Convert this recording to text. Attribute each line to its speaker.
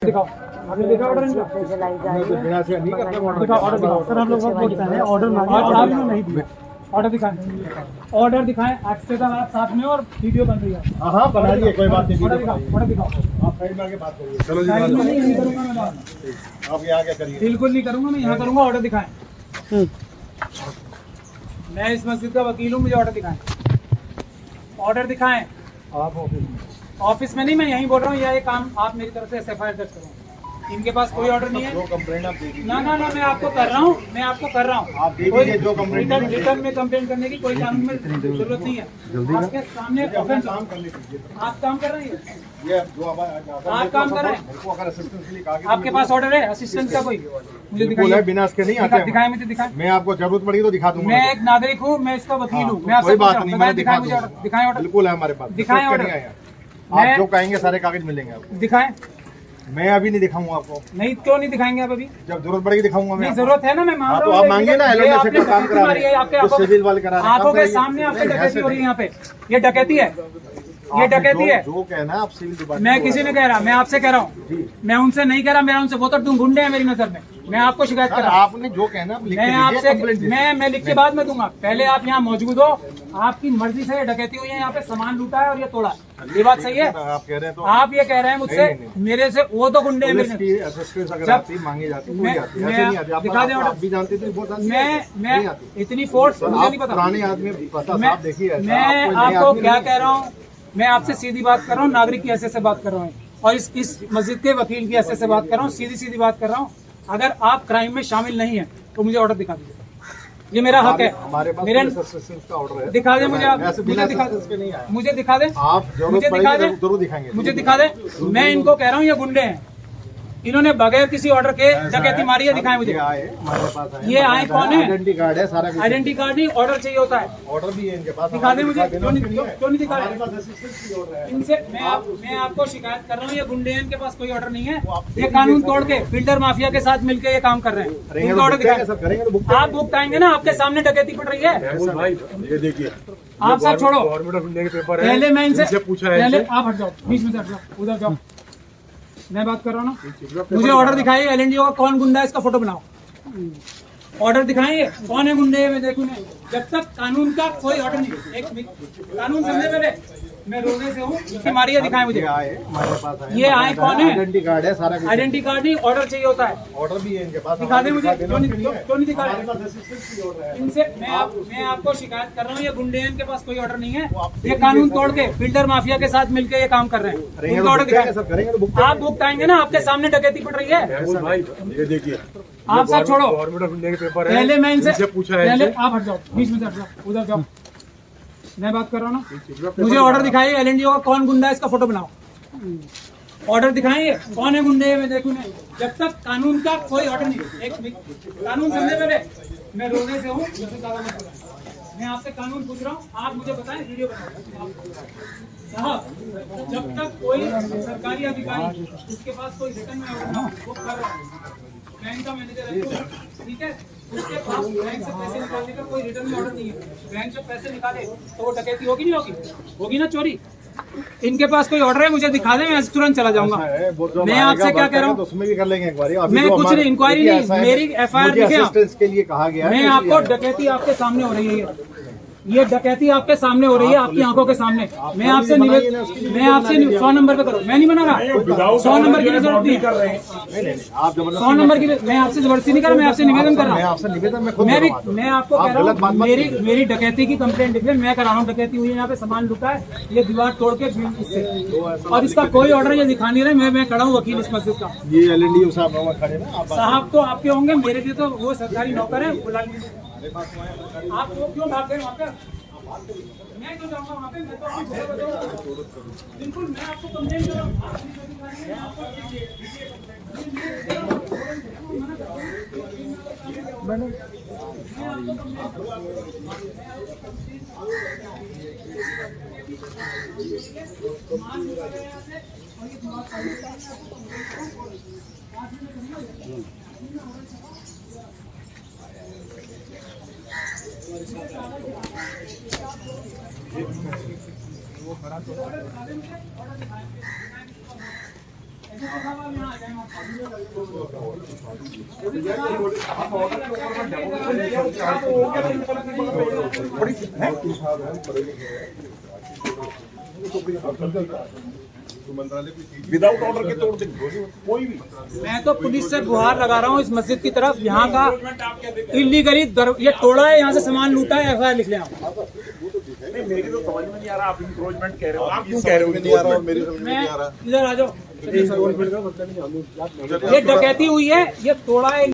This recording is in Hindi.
Speaker 1: दिखाओ, आपने देखा ऑर्डर इनका? दिखाओ ऑर्डर दिखाओ सर, हम लोग बोलते हैं ऑर्डर नहीं दिया। ऑर्डर दिखाएं, ऑर्डर दिखाएं। एक्सटेंशन आप साथ में और वीडियो बन रही है।
Speaker 2: हाँ बना लीजिए, कोई बात नहीं।
Speaker 1: ऑर्डर दिखाओ, ऑर्डर दिखाओ।
Speaker 2: आप साइड में आके बात करिए। चलो जी,
Speaker 1: साइड में नहीं करूंगा मैं बात,
Speaker 2: आप यहाँ क्या करिए?
Speaker 1: बिल्कुल नहीं करूंगा मैं, यहाँ करूंगा। ऑर्डर दिखाएं। मैं इस मस्जिद का वकील हूँ, मुझे ऑर्डर दिखाएं। ऑर्डर दिखाएं।
Speaker 2: आप
Speaker 1: ऑफिस में नहीं, मैं यहीं बोल रहा हूँ। यह काम आप मेरी तरफ से SFIR दर्ज करो। इनके पास कोई ऑर्डर नहीं है।
Speaker 2: जो कंप्लेंट आप दे दीजिए।
Speaker 1: ना ना ना, मैं आपको कर रहा हूँ, मैं आपको कर रहा हूँ।
Speaker 2: आप दे दीजिए जो कंप्लेंट।
Speaker 1: रिटर्न में कंप्लेंट करने की कोई कानून में जरूरत नहीं है। आपके सामने ऑफेंस
Speaker 2: काम करने दीजिए।
Speaker 1: आप काम कर रहे हैं,
Speaker 2: ये जो
Speaker 1: आप काम कर रहे हैं।
Speaker 2: अगर असिस्टेंस के लिए कहा गया,
Speaker 1: आपके पास ऑर्डर है असिस्टेंट का कोई? मुझे दिखाइए।
Speaker 2: बिना इसके नहीं आते।
Speaker 1: दिखाएं, मुझे दिखाएं।
Speaker 2: मैं आपको जरूरत पड़ी तो दिखा दूंगा।
Speaker 1: मैं एक नागरिक हूँ, मैं इसका वकील हूँ। मैं आपसे
Speaker 2: कोई बात नहीं, मैं
Speaker 1: दिखाएं, मुझे ऑर्डर दिखाएं। ऑर्डर
Speaker 2: बिल्कुल है हमारे पास।
Speaker 1: दिखाएं ऑर्डर।
Speaker 2: आप जो कहेंगे सारे कागज मिलेंगे आपको।
Speaker 1: दिखाएं।
Speaker 2: मैं अभी नहीं दिखाऊंगा आपको।
Speaker 1: नहीं, क्यों नहीं दिखाएंगे आप अभी?
Speaker 2: जब जरूरत पड़ेगी दिखाऊंगा मैं।
Speaker 1: नहीं, जरूरत है ना, मैं मान रहा हूँ।
Speaker 2: तो आप मांगिए ना, एलोन से काम करा रहे हैं,
Speaker 1: आपके
Speaker 2: जो सिविल वाले करा रहे हैं।
Speaker 1: आंखों के सामने आपसे डकैती हो रही है यहाँ पे। ये डकैती है, ये डकैती है।
Speaker 2: जो कहना है आप सिविल डिपार्टमेंट।
Speaker 1: मैं किसी ने कह रहा, मैं आपसे कह रहा हूँ। मैं उनसे नहीं कह रहा, मेरा उनसे वो तो तुम गुंडे हैं मेरी नजर में। मैं आपको शिकायत कर रहा हूँ।
Speaker 2: आपने जो कहना आप लिख के
Speaker 1: मैं
Speaker 2: दीजिए,
Speaker 1: आपसे
Speaker 2: कंप्लेंट दीजिए।
Speaker 1: मैं लिख के बाद में दूंगा। पहले आप यहाँ मौजूद हो, आपकी मर्जी से ये डकैती हुई है, यहाँ पे सामान लूटा है और ये तोड़ा है। ये बात सही है?
Speaker 2: आप कह रहे हैं तो
Speaker 1: आप ये कह रहे हैं मुझसे, मेरे से वो तो गुंडे हैं मेरे।
Speaker 2: असिस्टेंस अगर आती मांगी जाती तो आती, ऐसे नहीं आती।
Speaker 1: दिखा दें
Speaker 2: आप भी जानते थे बहुत आती।
Speaker 1: मैं इतनी फोर्स मुझे नहीं पता।
Speaker 2: पुराने आदमी पता साहब देखिए।
Speaker 1: मैं आपको क्या कह रहा हूँ, मैं आपसे सीधी बात कर रहा हूँ, नागरिक की हैसियत से बात कर रहा हूँ और इस मस्जिद के वकील की हैसियत से बात कर रहा हूँ। सीधी सीधी बात कर रहा हूँ। अगर आप क्राइम में शामिल नहीं है तो मुझे ऑर्डर दिखा दीजिए। ये मेरा हक है।
Speaker 2: हमारे पास
Speaker 1: मेरे
Speaker 2: असिस्टेंस का ऑर्डर है।
Speaker 1: दिखा दे मुझे। आप मुझे दिखा दे, मुझे दिखा दे।
Speaker 2: आप
Speaker 1: मुझे दिखा दे,
Speaker 2: जरूर दिखाएंगे।
Speaker 1: मुझे दिखा दे। मैं इनको कह रहा हूँ ये गुंडे हैं, इन्होंने बगैर किसी ऑर्डर के डकैती मारी है। दिखाएं मुझे। ये आए कौन है?
Speaker 2: आइडेंटिटी कार्ड है सारा।
Speaker 1: आइडेंटिटी कार्ड नहीं, ऑर्डर चाहिए होता है।
Speaker 2: ऑर्डर भी है इनके पास।
Speaker 1: दिखा दे मुझे। क्यों नहीं दिखा रहे?
Speaker 2: है।
Speaker 1: इनसे मैं आपको शिकायत कर रहा हूँ, ये गुंडे हैं, इनके पास कोई ऑर्डर नहीं है। ये कानून तोड़ के बिल्डर माफिया के साथ मिलके ये काम कर रहे हैं। इनका ऑर्डर दिखाएं। आप बुक आएंगे ना, आपके सामने डकैती पड़ रही है।
Speaker 2: ये देखिए,
Speaker 1: आप सब छोड़ो,
Speaker 2: गवर्नमेंट ऑफ इंडिया के पेपर है।
Speaker 1: पहले मैं इनसे
Speaker 2: पूछा है।
Speaker 1: पहले आप हट जाओ, बीच में से हट जाओ, उधर जाओ। मैं बात कर रहा हूँ ना। मुझे ऑर्डर दिखाइए। LNDO का कौन गुंडा है, इसका फोटो बनाओ। ऑर्डर दिखाएंगे कौन है गुंडे, मैं देखूं। जब तक कानून का कोई ऑर्डर नहीं। एक कानून समझे पहले, मैं रोने से हूँ। मारिए, दिखाएं मुझे। ये आए कौन है?
Speaker 2: आइडेंटिटी कार्ड है सारा।
Speaker 1: आइडेंटिटी कार्ड नहीं, ऑर्डर चाहिए होता है।
Speaker 2: ऑर्डर भी है इनके पास।
Speaker 1: दिखा दे मुझे। क्यों नहीं दिखा रहे? इनसे मैं आपको शिकायत कर रहा हूँ, ये गुंडे हैं, इनके पास कोई ऑर्डर नहीं है। ये कानून तोड़ के बिल्डर माफिया के साथ मिलके ये काम कर रहे हैं। इनका ऑर्डर दिखाएं। आप बुक आएंगे ना, आपके सामने डकैती पड़ रही है।
Speaker 2: ये देखिए,
Speaker 1: आप सब छोड़ो,
Speaker 2: गवर्नमेंट ऑफ इंडिया के पेपर है।
Speaker 1: पहले मैं इनसे
Speaker 2: पूछा है।
Speaker 1: पहले आप हट जाओ, बीच में से हट जाओ, उधर जाओ। मैं बात कर रहा हूँ ना। मुझे ऑर्डर दिखाइए। LNDO का कौन गुंडा है, इसका फोटो बनाओ। ऑर्डर दिखाएंगे कौन है गुंडे, मैं देखूं। जब तक कानून का कोई ऑर्डर नहीं। एक कानून समझे पहले, मैं रोने से हूँ। मैं आपसे कानून पूछ रहा हूँ, आप मुझे बताएं, वीडियो बताओ। जब तक कोई सरकारी अधिकारी उसके पास कोई रिटर्न में ऑर्डर ना हो, वो कर रहा है। बैंक का मैनेजर है, ठीक है, उसके पास बैंक से पैसे निकालने का कोई रिटर्न में ऑर्डर नहीं है। बैंक से पैसे निकाले तो वो डकैती होगी नहीं होगी? होगी ना, चोरी। इनके पास कोई ऑर्डर है, मुझे दिखा दें, मैं तुरंत चला जाऊंगा। मैं आपसे क्या कह रहा हूँ,
Speaker 2: उसमें भी कर लेंगे इंक्वायरी।
Speaker 1: मैं कुछ नहीं, इंक्वायरी नहीं, मेरी FIR
Speaker 2: असिस्टेंस के लिए कहा गया है।
Speaker 1: मैं आपको डकैती आपके सामने हो रही है, ये डकैती आपके सामने हो रही है, आपकी आंखों के सामने। मैं आपसे 100 नंबर पे करो। मैं नहीं बना रहा, 100 नंबर की जरूरत नहीं है।
Speaker 2: आप
Speaker 1: 100 नंबर की मैं आपसे जबरदस्ती नहीं कर रहा, मैं आपसे निवेदन कर रहा हूँ।
Speaker 2: आपसे निवेदन मैं
Speaker 1: आपको कह रहा हूँ, मेरी डकैती की कंप्लेंट लिख ले, मैं करा रहा हूँ। डकैती हुई है, यहाँ पे सामान लुटा है, ये दीवार तोड़ के इससे, और इसका कोई ऑर्डर ये दिखा नहीं रहे। मैं खड़ा हूँ वकील इस मस्जिद का।
Speaker 2: ये LNDO साहब खड़े ना।
Speaker 1: साहब तो आपके होंगे, मेरे लिए तो वो सरकारी नौकर है, बुला लीजिए। आप वो क्यों भाग गए वहाँ पे? मैं क्यों जाऊँगा वहाँ पे? मैं तो आपको बिल्कुल, मैं आपको कंप्लेंट कर रहा हूँ। वो खड़ा तो
Speaker 3: विदाउट ऑर्डर के तोड़ देंगे कोई भी।
Speaker 1: मैं तो पुलिस से गुहार लगा रहा हूँ इस मस्जिद की तरफ, यहाँ का इलीगली ये तोड़ा है, यहाँ से सामान लूटा है, FIR लिख लें आप।
Speaker 3: नहीं मेरी तो समझ में नहीं आ रहा, आप इंक्रोचमेंट कह रहे हो, आप क्यों कह रहे हो? नहीं आ रहा, मेरी समझ में नहीं आ रहा।
Speaker 1: इधर आ जाओ, ये डकैती हुई है, ये तोड़ा है।